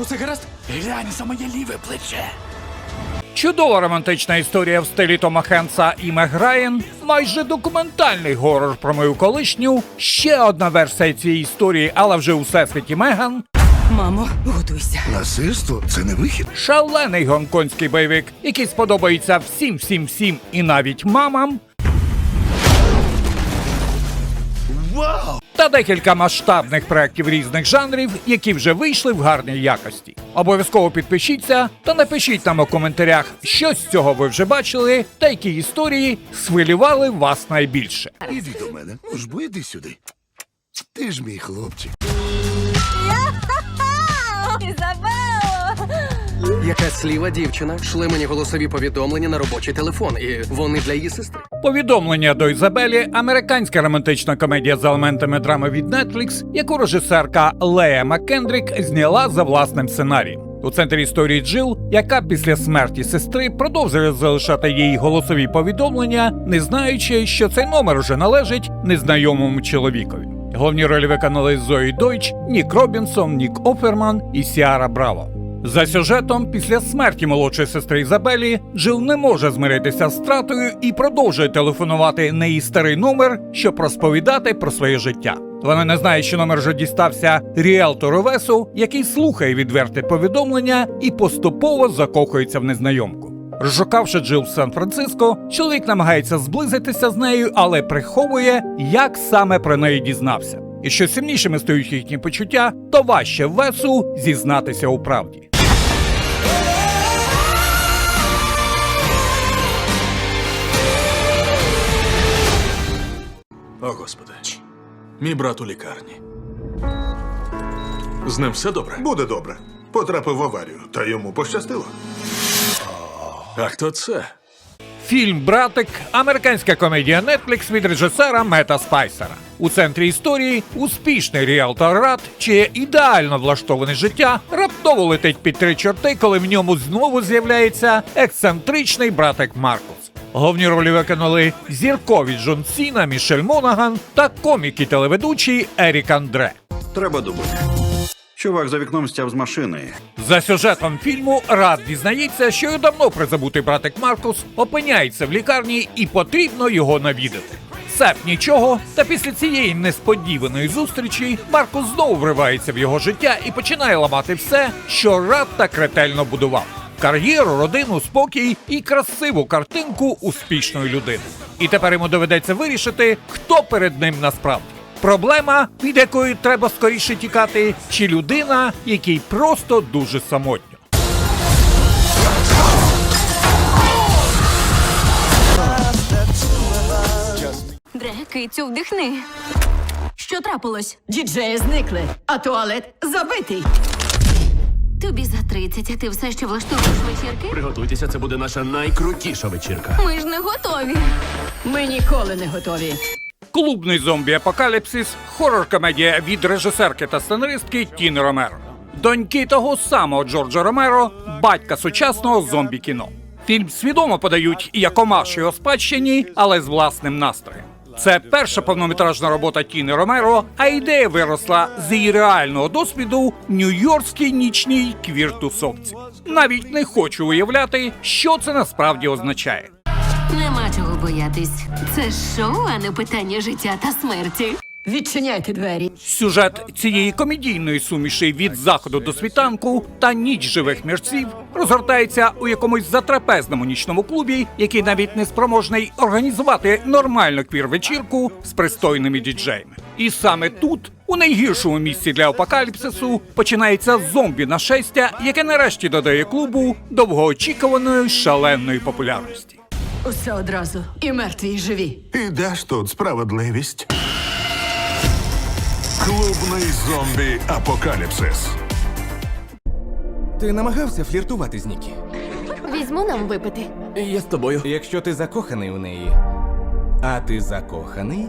Усе гаразд? Глянь за моє ліве плече. Чудова романтична історія в стилі Тома Хенкса і Мег Райан, майже документальний горор про мою колишню, ще одна версія цієї історії, але вже у всесвіті Меган, Мамо, готуйся. Насильство – це не вихід. шалений гонконгський бойовик, який сподобається всім і навіть мамам, Вау! та декілька масштабних проєктів різних жанрів, які вже вийшли в гарній якості. Обов'язково підпишіться та напишіть нам у коментарях, що з цього ви вже бачили та які історії схвилювали вас найбільше. Іди до мене. Ну ж бо іди сюди. Ти ж мій хлопчик. Якась сліва дівчина шле мені голосові повідомлення на робочий телефон, і вони для її сестри. Повідомлення до Ізабелі – американська романтична комедія з елементами драми від Netflix, яку режисерка Лея Маккендрік зняла за власним сценарієм. У центрі історії Джил, яка після смерті сестри продовжує залишати їй голосові повідомлення, не знаючи, що цей номер уже належить незнайомому чоловікові. Головні ролі виконали Зої Дойч, Нік Робінсон, Нік Оферман і Сіара Браво. За сюжетом, після смерті молодшої сестри Ізабелі, Джил не може змиритися з втратою і продовжує телефонувати на її старий номер, щоб розповідати про своє життя. Вона не знає, що номер вже дістався ріелтору Весу, який слухає відверте повідомлення і поступово закохується в незнайомку. Розшукавши Джил в Сан-Франциско, чоловік намагається зблизитися з нею, але приховує, як саме про неї дізнався. І що сильнішими стають їхні почуття, то важче Весу зізнатися у правді. О, Господи. Мій брат у лікарні. З ним все добре? Буде добре. Потрапив в аварію, та йому пощастило. А хто це? Фільм «Братик» – американська комедія Netflix від режисера Мета Спайсера. У центрі історії успішний ріелтор Рад, чиє ідеально влаштоване життя раптово летить під три чорти, коли в ньому знову з'являється ексцентричний братик Маркус. Головні ролі виконали зіркові Джон Сіна, Мішель Монаган та комік-телеведучий Ерік Андре. Треба думати. Чувак за вікном стяв з машини. За сюжетом фільму Рад дізнається, що й давно призабутий братик Маркус опиняється в лікарні і потрібно його навідати. Сеп нічого, та після цієї несподіваної зустрічі Маркус знову вривається в його життя і починає ламати все, що Рад так ретельно будував. Кар'єру, родину, спокій і красиву картинку успішної людини. І тепер йому доведеться вирішити, хто перед ним насправді. Проблема, від якої треба скоріше тікати, чи людина, якій просто дуже самотньо. Дре, кицю, вдихни. Що трапилось? Діджеї зникли, а туалет забитий. Тобі за 30, а ти все ще влаштовуєш вечірки? Приготуйтеся, це буде наша найкрутіша вечірка. Ми ж не готові. Ми ніколи не готові. Клубний зомбі-апокаліпсис – хорор-комедія від режисерки та сценаристки Тіни Ромеро. Доньки того самого Джорджа Ромеро, батька сучасного зомбі-кіно. Фільм свідомо подають як омаж його спадщині, але з власним настроєм. Це перша повнометражна робота Тіни Ромеро, а ідея виросла з її реального досвіду в нью-йоркській нічній квір-тусовці. Навіть не хочу уявляти, що це насправді означає. Нема чого боятись. Це шоу, а не питання життя та смерті. Відчиняйте двері. Сюжет цієї комедійної суміші від заходу до світанку та ніч живих мерців розгортається у якомусь затрапезному нічному клубі, який навіть не спроможний організувати нормальну квір-вечірку з пристойними діджеями. І саме тут, у найгіршому місці для апокаліпсису, починається зомбі-нашестя, яке нарешті додає клубу довгоочікуваної шаленої популярності. Усе одразу. І мертві, і живі. І де ж тут справедливість? Клубний зомбі-апокаліпсис. Ти намагався фліртувати з Нікі? Візьму нам випити. Я з тобою. Якщо ти закоханий у неї, а ти закоханий,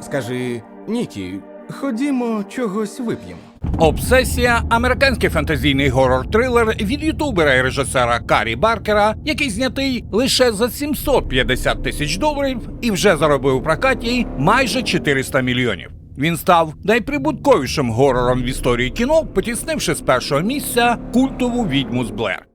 скажи, Нікі, ходімо чогось вип'ємо. «Обсесія» – американський фентезійний горор-трилер від ютубера і режисера Карі Баркера, який знятий лише за $750 тисяч і вже заробив у прокаті майже 400 мільйонів. Він став найприбутковішим горором в історії кіно, потіснивши з першого місця культову відьму з Блер.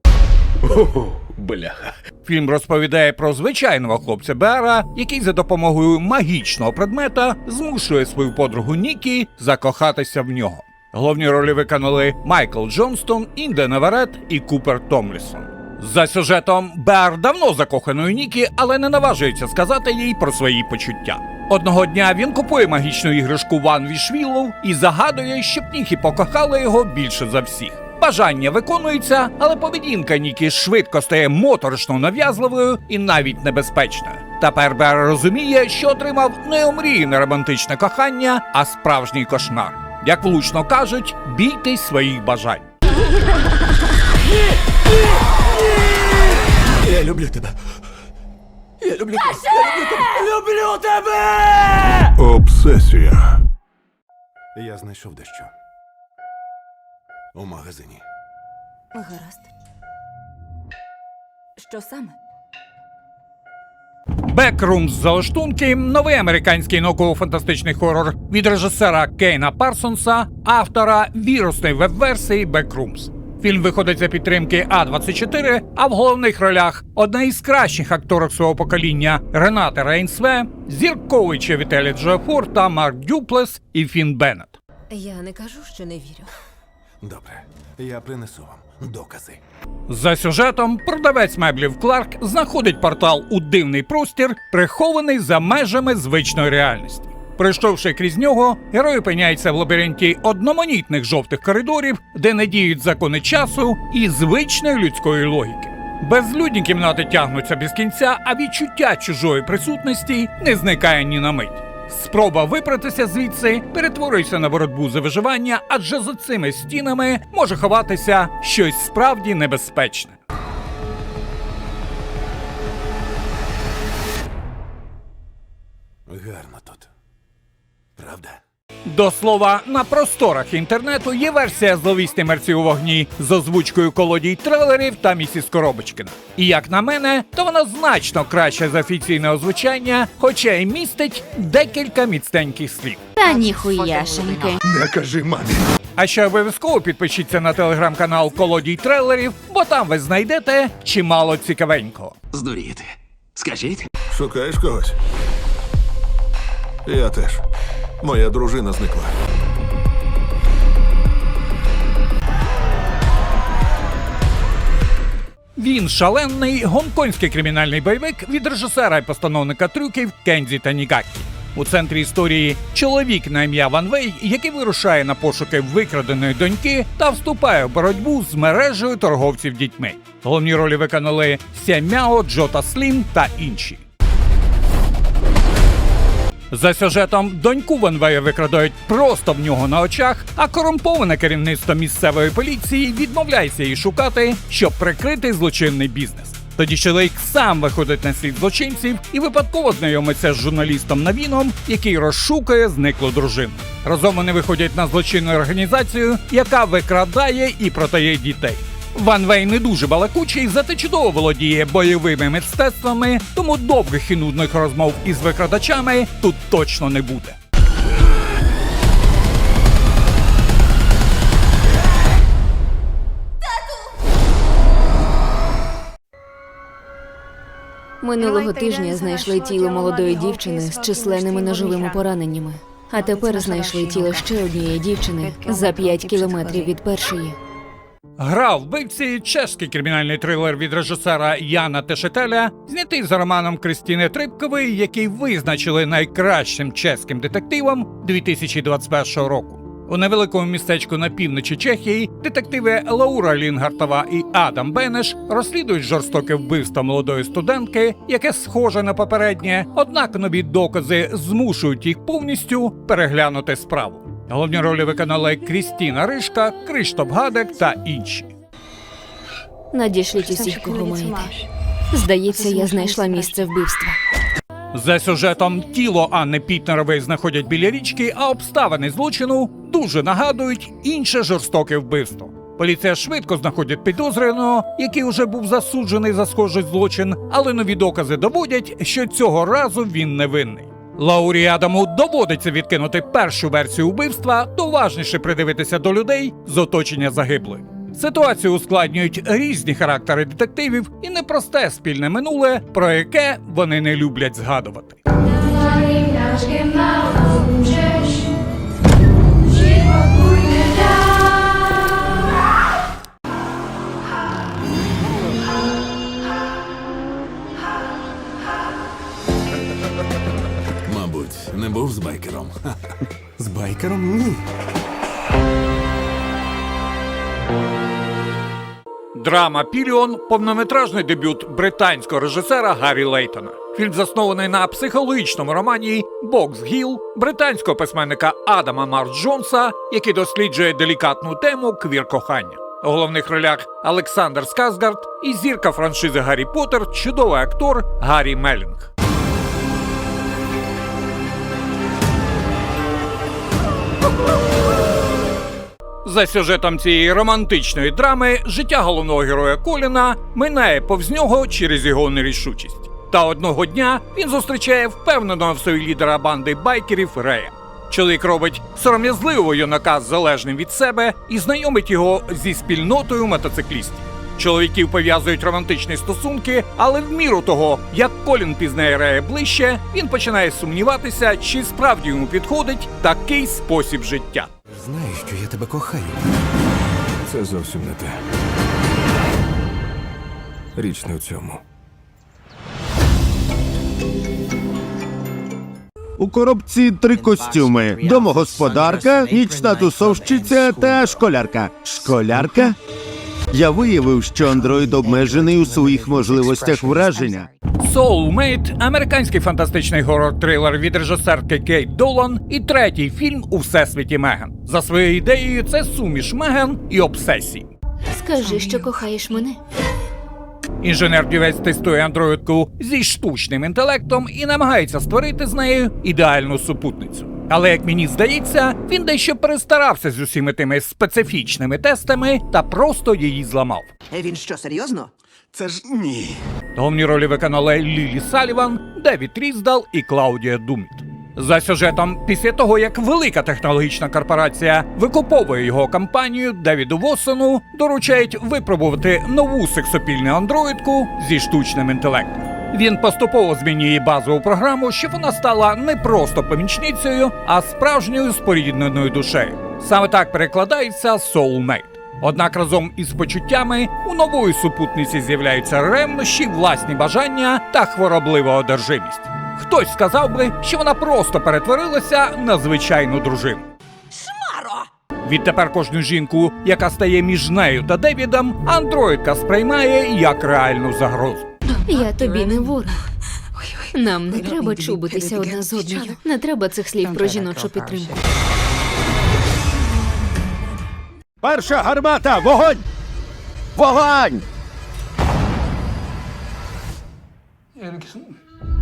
Бляха. Фільм розповідає про звичайного хлопця Беара, який за допомогою магічного предмета змушує свою подругу Нікі закохатися в нього. Головні ролі виконали Майкл Джонстон, Інде Неверет і Купер Томлісон. За сюжетом, Беар давно закоханий у Нікі, але не наважується сказати їй про свої почуття. Одного дня він купує магічну іграшку Ван Вішвіллоу і загадує, щоб Нікі покохала його більше за всіх. Бажання виконується, але поведінка Нікі швидко стає моторошно нав'язливою і навіть небезпечною. Тепер Беар розуміє, що отримав не омріяне романтичне кохання, а справжній кошмар. Як влучно кажуть, бійтесь своїх бажань. Я люблю тебе. Я люблю тебе. Люблю тебе! Обсесія. Я знайшов дещо. У магазині. Гаразд. Що саме? «Бекрумс. Залаштунки» – новий американський науково-фантастичний хорор від режисера Кейна Парсонса, автора вірусної веб-версії «Бекрумс». Фільм виходить за підтримки А24, а в головних ролях одна із кращих акторок свого покоління Рената Рейнсве, зірковий Чевітелі Джофор та Марк Дюплес і Фін Беннет. Я не кажу, що не вірю. Добре, я принесу вам докази. За сюжетом, продавець меблів Кларк знаходить портал у дивний простір, прихований за межами звичної реальності. Пройшовши крізь нього, герой опиняється в лабіринті одноманітних жовтих коридорів, де не діють закони часу і звичної людської логіки. Безлюдні кімнати тягнуться без кінця, а відчуття чужої присутності не зникає ні на мить. Спроба вибратися звідси перетворюється на боротьбу за виживання, адже за цими стінами може ховатися щось справді небезпечне. Гарно тут. Правда? До слова, на просторах інтернету є версія «Зловісні мерці у вогні» з озвучкою колодій трилерів та місіс Коробочкина. І як на мене, то вона значно краще за офіційне озвучання, хоча й містить декілька міцненьких слів. Та ніхуяшеньки. Не кажи мамі. А ще обов'язково підпишіться на телеграм-канал «Колодій трилерів», бо там ви знайдете чимало цікавенького. Здуріти. Скажіть? Шукаєш когось? Я теж. Моя дружина зникла. Він шалений гонконгський кримінальний бойовик від режисера і постановника трюків Кензі Танігакі. У центрі історії чоловік на ім'я Ван Вей, який вирушає на пошуки викраденої доньки та вступає в боротьбу з мережею торговців дітьми. Головні ролі виконали Ся Мяо, Джота Слін та інші. За сюжетом, доньку Ван Вея викрадають просто в нього на очах, а корумповане керівництво місцевої поліції відмовляється її шукати, щоб прикрити злочинний бізнес. Тоді чоловік сам виходить на слід злочинців і випадково знайомиться з журналістом Навіном, який розшукує зниклу дружину. Разом вони виходять на злочинну організацію, яка викрадає і продає дітей. Ван Вей не дуже балакучий, зате чудово володіє бойовими мистецтвами, тому довгих і нудних розмов із викрадачами тут точно не буде. Минулого тижня знайшли тіло молодої дівчини з численними ножовими пораненнями. А тепер знайшли тіло ще однієї дівчини за 5 кілометрів від першої. «Гра вбивці» – чеський кримінальний трилер від режисера Яна Тешетеля, знятий за романом Крістіни Трипкової, який визначили найкращим чеським детективом 2021 року. У невеликому містечку на півночі Чехії детективи Лаура Лінгартова і Адам Бенеш розслідують жорстоке вбивство молодої студентки, яке схоже на попереднє, однак нові докази змушують їх повністю переглянути справу. Головні ролі виконали Крістіна Ришка, Криштоф Гадек та інші. Надішліть усіх, кого маєте. Здається, я знайшла місце вбивства. За сюжетом, тіло Анни Пітнерової знаходять біля річки, а обставини злочину дуже нагадують інше жорстоке вбивство. Поліція швидко знаходить підозрюваного, який уже був засуджений за схожий злочин, але нові докази доводять, що цього разу він невинний. Лаурі Адаму доводиться відкинути першу версію вбивства, та уважніше придивитися до людей з оточення загиблих. Ситуацію ускладнюють різні характери детективів і непросте спільне минуле, про яке вони не люблять згадувати. Мабуть, не був з байкером. З байкером? Ні. Драма «Піліон» – повнометражний дебют британського режисера Гаррі Лейтона. Фільм заснований на психологічному романі «Бокс Гіл» британського письменника Адама Марс Джонса, який досліджує делікатну тему квір-кохання. У головних ролях Олександр Скарсгард і зірка франшизи «Гаррі Поттер» чудовий актор Гаррі Мелінг. За сюжетом цієї романтичної драми життя головного героя Коліна минає повз нього через його нерішучість. Та одного дня він зустрічає впевненого в собі лідера банди байкерів Рея. Чоловік робить сором'язливого юнака залежним від себе і знайомить його зі спільнотою мотоциклістів. Чоловіків пов'язують романтичні стосунки, але в міру того, як Колін пізнає Рея ближче, він починає сумніватися, чи справді йому підходить такий спосіб життя. Знаєш, що я тебе кохаю. Це зовсім не те. Річ не в цьому. У коробці 3 костюми: домогосподарка, нічна тусовщиця та школярка. Школярка? Я виявив, що андроїд обмежений у своїх можливостях враження. Soulmate – американський фантастичний горор-трилер від режисерки Кейт Долан і третій фільм у всесвіті Меган. За своєю ідеєю, це суміш Меган і обсесії. Скажи, що кохаєш мене. Інженер-півець тестує андроїдку зі штучним інтелектом і намагається створити з нею ідеальну супутницю. Але, як мені здається, він дещо перестарався з усіми тими специфічними тестами та просто її зламав. Він що, серйозно? Це ж ні. Головні ролі виконали Лілі Саліван, Девід Різдал і Клаудія Думіт. За сюжетом, після того, як велика технологічна корпорація викуповує його компанію, Девіду Воссону доручають випробувати нову сексапільну андроїдку зі штучним інтелектом. Він поступово змінює її базову програму, щоб вона стала не просто помічницею, а справжньою спорідненою душею. Саме так перекладається Soulmate. Однак разом із почуттями у нової супутниці з'являються ревнощі, власні бажання та хвороблива одержимість. Хтось сказав би, що вона просто перетворилася на звичайну дружину. Шмаро! Відтепер кожну жінку, яка стає між нею та Девідом, андроїдка сприймає як реальну загрозу. Я тобі не ворог. Нам не треба чубитися одна з одною. Не треба цих слів про жіночу підтримку. Перша гармата! Вогонь! Вогонь!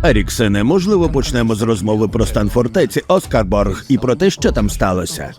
Еріксене, можливо, почнемо з розмови про стан фортеці Оскарборг і про те, що там сталося.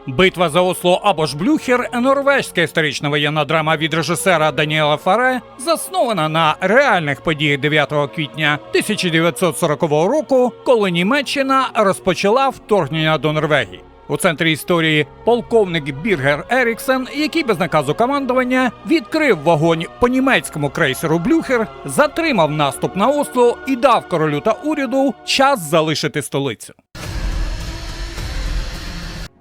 «Битва за Осло або ж Блюхер» – норвезька історична воєнна драма від режисера Даніела Фаре, заснована на реальних подіях 9 квітня 1940 року, коли Німеччина розпочала вторгнення до Норвегії. У центрі історії полковник Біргер Еріксен, який без наказу командування відкрив вогонь по німецькому крейсеру «Блюхер», затримав наступ на Осло і дав королю та уряду час залишити столицю.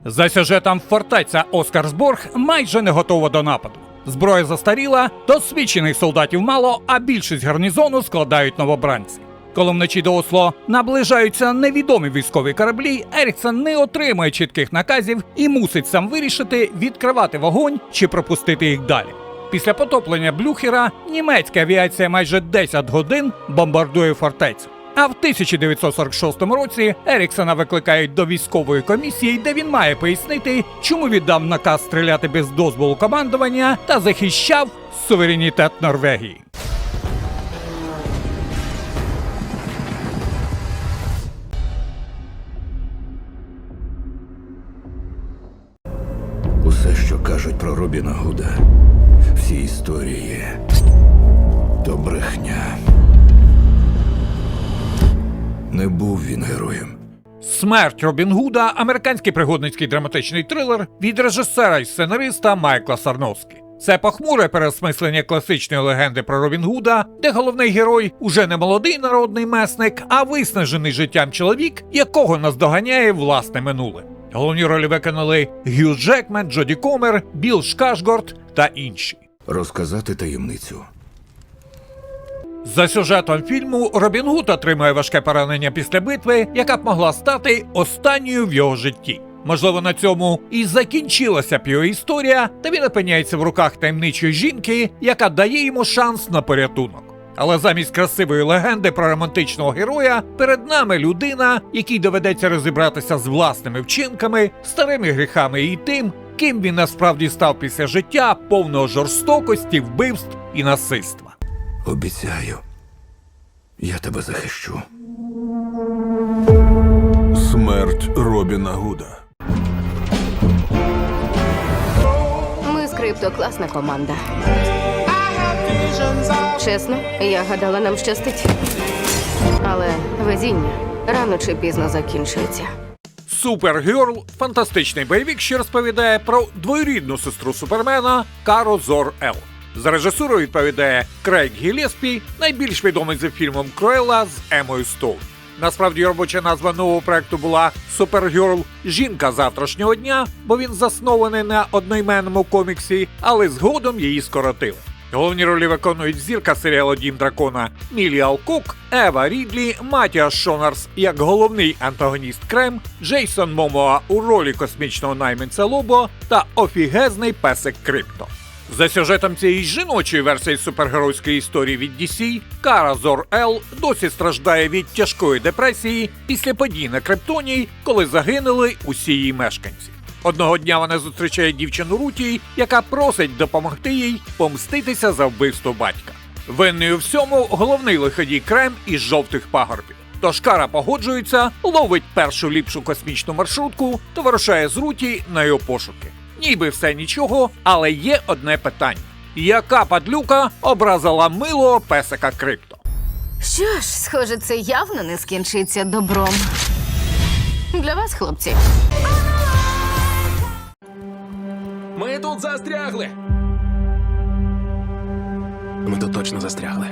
За сюжетом, фортеця Оскарсборг майже не готова до нападу. Зброя застаріла, досвідчених солдатів мало, а більшість гарнізону складають новобранці. Коли вночі до Осло наближаються невідомі військові кораблі, Еріксен не отримує чітких наказів і мусить сам вирішити, відкривати вогонь чи пропустити їх далі. Після потоплення Блюхера німецька авіація майже 10 годин бомбардує фортецю. А в 1946 році Еріксена викликають до військової комісії, де він має пояснити, чому віддав наказ стріляти без дозволу командування та захищав суверенітет Норвегії. Усе, що кажуть про Робіна Гуда, всі історії, то брехня. Не був він героєм. «Смерть Робін Гуда» – американський пригодницький драматичний трилер від режисера і сценариста Майкла Сарновські. Це похмуре переосмислення класичної легенди про Робін Гуда, де головний герой уже не молодий народний месник, а виснажений життям чоловік, якого наздоганяє власне минуле. Головні ролі виконали Г'ю Джекмен, Джоді Комер, Білл Скарсгард та інші. Розказати таємницю. За сюжетом фільму, Робін Гуд отримує важке поранення після битви, яка б могла стати останньою в його житті. Можливо, на цьому і закінчилася б його історія, та він опиняється в руках таємничої жінки, яка дає йому шанс на порятунок. Але замість красивої легенди про романтичного героя, перед нами людина, якій доведеться розібратися з власними вчинками, старими гріхами і тим, ким він насправді став після життя, повного жорстокості, вбивств і насильства. Обіцяю, я тебе захищу. Смерть Робіна Гуда. Ми з Крипто класна команда. Чесно, я гадала, нам щастить. Але везіння рано чи пізно закінчується. Супергерл – фантастичний бойовик, що розповідає про двоюрідну сестру Супермена Кару Зор-Ел. За режисурою відповідає Крейг Гілеспі, найбільш відомий за фільмом «Круелла» з Еммою Стоун. Насправді робоча назва нового проекту була «Супергерл. Жінка завтрашнього дня», бо він заснований на одноіменному коміксі, але згодом її скоротили. Головні ролі виконують зірка серіалу «Дім дракона» Мілі Алкок, Ева Рідлі, Матіас Шонарс як головний антагоніст Крем, Джейсон Момоа у ролі космічного найманця Лобо та офігезний песик Крипто. За сюжетом цієї жіночої версії супергеройської історії від DC, Кара Зор-Ел досі страждає від тяжкої депресії після подій на Криптоні, коли загинули усі її мешканці. Одного дня вона зустрічає дівчину Руті, яка просить допомогти їй помститися за вбивство батька. Винний у всьому головний лиходій Крем із жовтих пагорбів. Тож Кара погоджується, ловить першу ліпшу космічну маршрутку та вирушає з Руті на його пошуки. Ніби все нічого, але є одне питання. Яка падлюка образила милого песика Крипто? Що ж, схоже, це явно не скінчиться добром. Для вас, хлопці. Ми тут застрягли. Ми тут точно застрягли.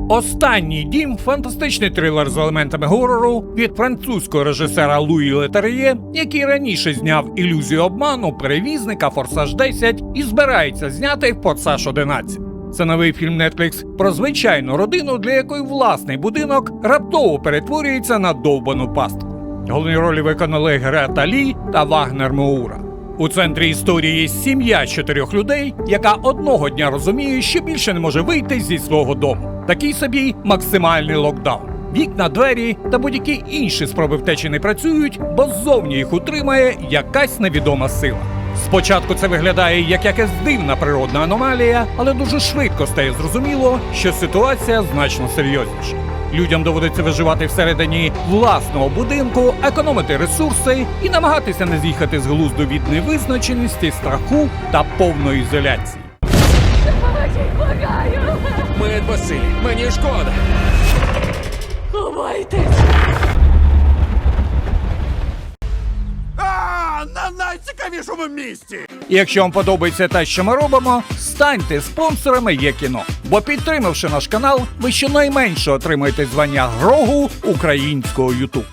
«Останній дім» – фантастичний трилер з елементами горору від французького режисера Луї Летар'є, який раніше зняв «Ілюзію обману», «Перевізника», «Форсаж 10» і збирається зняти «Форсаж 11». Це новий фільм Netflix про звичайну родину, для якої власний будинок раптово перетворюється на довбану пастку. Головні ролі виконали Грета Лі та Вагнер Моура. У центрі історії є сім'я 4 людей, яка одного дня розуміє, що більше не може вийти зі свого дому. Такий собі максимальний локдаун. Вікна, двері та будь-які інші спроби втечі не працюють, бо ззовні їх утримає якась невідома сила. Спочатку це виглядає як якась дивна природна аномалія, але дуже швидко стає зрозуміло, що ситуація значно серйозніша. Людям доводиться виживати всередині власного будинку, економити ресурси і намагатися не з'їхати з глузду від невизначеності, страху та повної ізоляції. Ми безсилі. Мені шкода. На найцікавішому місці! І якщо вам подобається те, що ми робимо, станьте спонсорами Є-кіно. Бо підтримавши наш канал, ви щонайменше отримаєте звання Грогу українського YouTube.